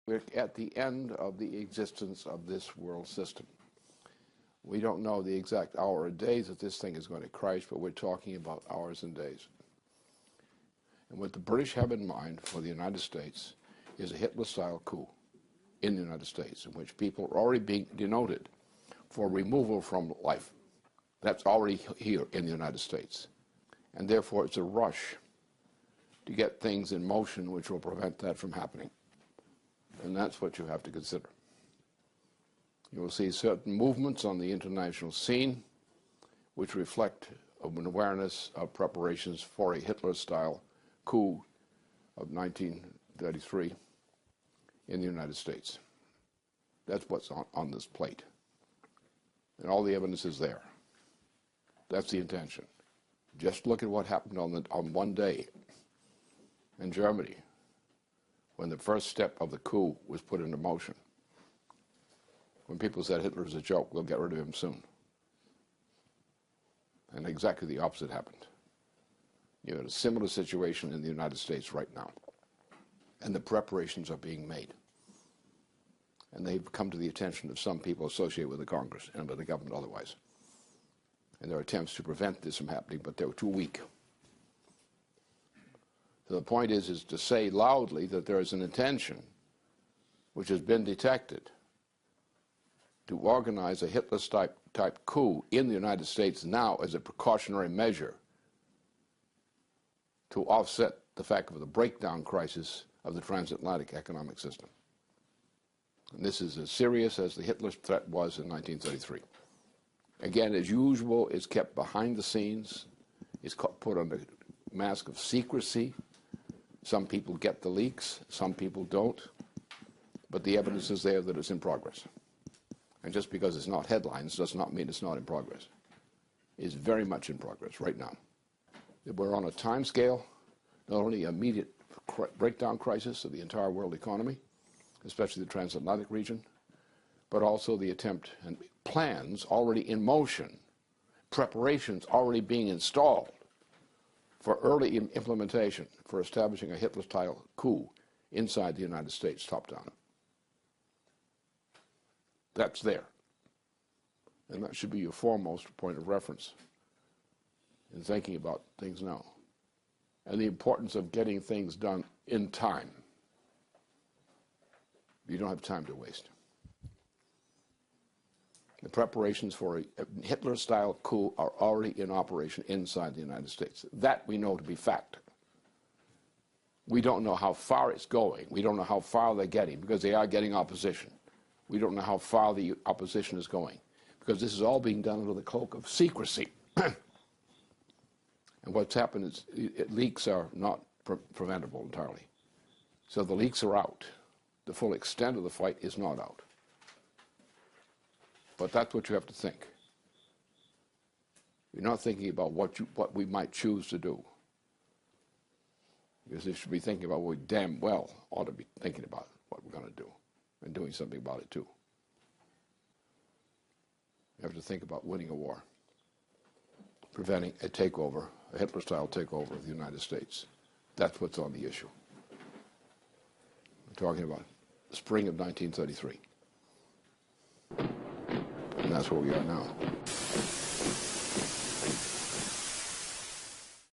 We're at the end of the existence of this world system. We don't know the exact hour or days that this thing is going to crash, but we're talking about hours and days. And what the British have in mind for the United States is a Hitler-style coup in the United States, in which people are already being denoted for removal from life. That's already here in the United States. And therefore, it's a rush to get things in motion which will prevent that from happening. And that's what you have to consider. You will see certain movements on the international scene which reflect an awareness of preparations for a Hitler-style coup of 1933 in the United States. That's what's on this plate. And all the evidence is there. That's the intention. Just look at what happened on one day in Germany when the first step of the coup was put into motion. When people said Hitler's a joke, we'll get rid of him soon. And exactly the opposite happened. You have a similar situation in the United States right now. And the preparations are being made. And they've come to the attention of some people associated with the Congress and with the government otherwise. And there are attempts to prevent this from happening, but they were too weak. So the point is to say loudly that there is an intention which has been detected to organize a Hitler-type coup in the United States now as a precautionary measure to offset the fact of the breakdown crisis of the transatlantic economic system. And this is as serious as the Hitler threat was in 1933. Again, as usual, it's kept behind the scenes. It's put under a mask of secrecy. Some people get the leaks, some people don't. But the evidence is there that it's in progress. And just because it's not headlines does not mean it's not in progress. It's very much in progress right now. We're on a time scale, not only immediate breakdown crisis of the entire world economy, especially the transatlantic region, but also the attempt and plans already in motion, preparations already being installed for early implementation for establishing a Hitler-style coup inside the United States, top-down. That's there. And that should be your foremost point of reference in thinking about things now. And the importance of getting things done in time. You don't have time to waste. The preparations for a Hitler-style coup are already in operation inside the United States. That we know to be fact. We don't know how far it's going. We don't know how far they're getting, because they are getting opposition. We don't know how far the opposition is going, because this is all being done under the cloak of secrecy. And what's happened is leaks are not preventable entirely. So the leaks are out. The full extent of the fight is not out. But that's what you have to think. You're not thinking about what we might choose to do. Because you should be thinking about what we damn well ought to be thinking about, what we're going to do, and doing something about it too. You have to think about winning a war, preventing a takeover, a Hitler-style takeover of the United States. That's what's on the issue. We're talking about the spring of 1933. And that's where we are now.